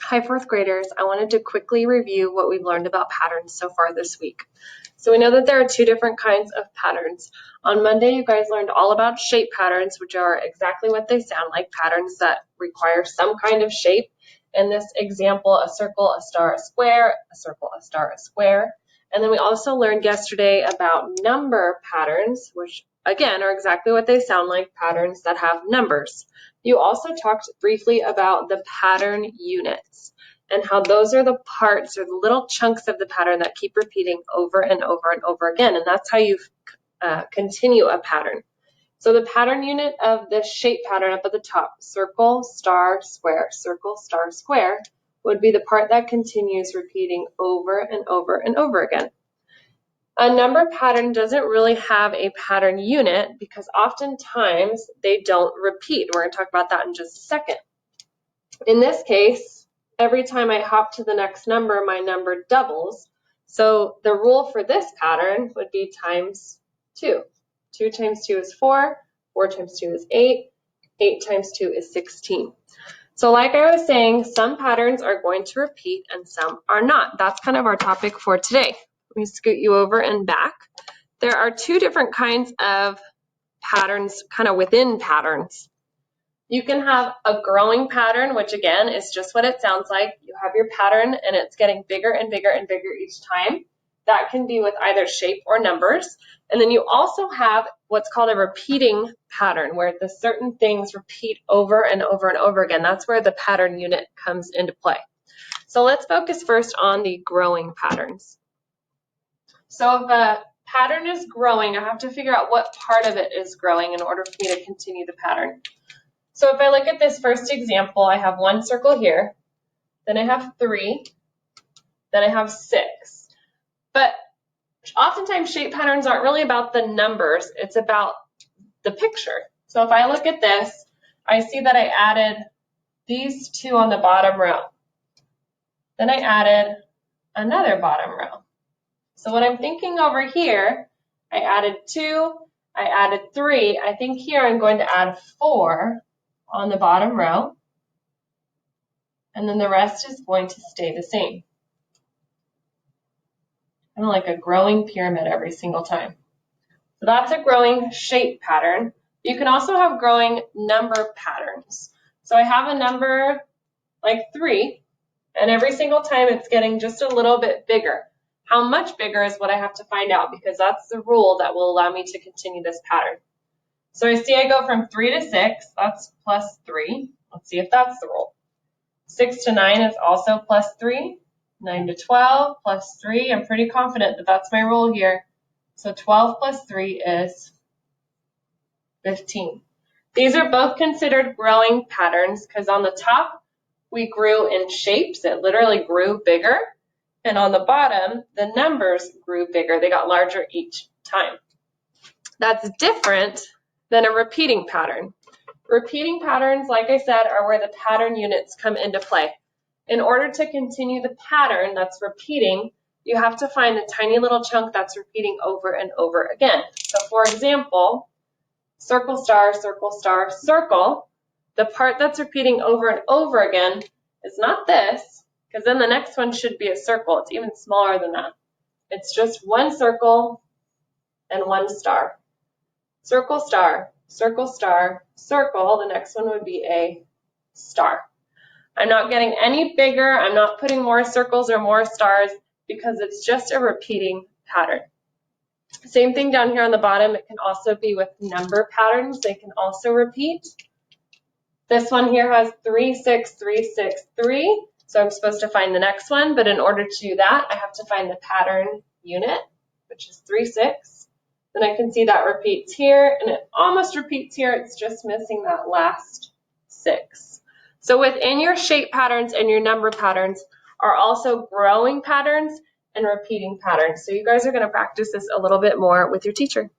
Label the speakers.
Speaker 1: Hi, fourth graders. I wanted to quickly review what we've learned about patterns so far this week. So we know that there are two different kinds of patterns. On Monday, you guys learned all about shape patterns, which are exactly what they sound like, patterns that require some kind of shape. In this example, a circle, a star, a square, a circle, a star, a square. And then we also learned yesterday about number patterns, which again are exactly what they sound like, patterns that have numbers. You also talked briefly about the pattern units and how those are the parts or the little chunks of the pattern that keep repeating over and over and over again, and that's how you continue a pattern. So the pattern unit of the shape pattern up at the top, circle, star, square, circle, star, square, would be the part that continues repeating over and over and over again. A number pattern doesn't really have a pattern unit because oftentimes they don't repeat. We're going to talk about that in just a second. In this case, every time I hop to the next number, my number doubles. So the rule for this pattern would be times 2. 2 times 2 is 4, 4 times 2 is 8, 8 times 2 is 16. So like I was saying, some patterns are going to repeat and some are not. That's kind of our topic for today. Let me scoot you over and back. There are two different kinds of patterns kind of within patterns. You can have a growing pattern, which again is just what it sounds like. You have your pattern and it's getting bigger and bigger and bigger each time. That can be with either shape or numbers. And then you also have what's called a repeating pattern, where the certain things repeat over and over and over again. That's where the pattern unit comes into play. So let's focus first on the growing patterns. So if a pattern is growing, I have to figure out what part of it is growing in order for me to continue the pattern. So if I look at this first example, I have one circle here, then I have 3, then I have 6. But oftentimes shape patterns aren't really about the numbers, it's about the picture. So if I look at this, I see that I added these 2 on the bottom row. Then I added another bottom row. So what I'm thinking over here, I added 2, I added 3. I think here I'm going to add 4 on the bottom row, and then the rest is going to stay the same. Kind of like a growing pyramid every single time. So that's a growing shape pattern. You can also have growing number patterns. So I have a number like 3, and every single time it's getting just a little bit bigger. How much bigger is what I have to find out, because that's the rule that will allow me to continue this pattern. So I see I go from 3 to 6, that's plus 3. Let's see if that's the rule. 6 to 9 is also plus 3. 9 to 12 plus 3. I'm pretty confident that that's my rule here. So 12 plus 3 is 15. These are both considered growing patterns because on the top, we grew in shapes. It literally grew bigger. And on the bottom, the numbers grew bigger. They got larger each time. That's different than a repeating pattern. Repeating patterns, like I said, are where the pattern units come into play. In order to continue the pattern that's repeating, you have to find the tiny little chunk that's repeating over and over again. So for example, circle, star, circle, star, circle, the part that's repeating over and over again is not this, because then the next one should be a circle. It's even smaller than that. It's just one circle and one star. Circle, star, circle, star, circle. The next one would be a star. I'm not getting any bigger. I'm not putting more circles or more stars because it's just a repeating pattern. Same thing down here on the bottom. It can also be with number patterns. They can also repeat. This one here has 3, 6, 3, 6, 3. So I'm supposed to find the next one. But in order to do that, I have to find the pattern unit, which is 3, 6. Then I can see that repeats here, and it almost repeats here. It's just missing that last 6. So within your shape patterns and your number patterns are also growing patterns and repeating patterns. So you guys are going to practice this a little bit more with your teacher.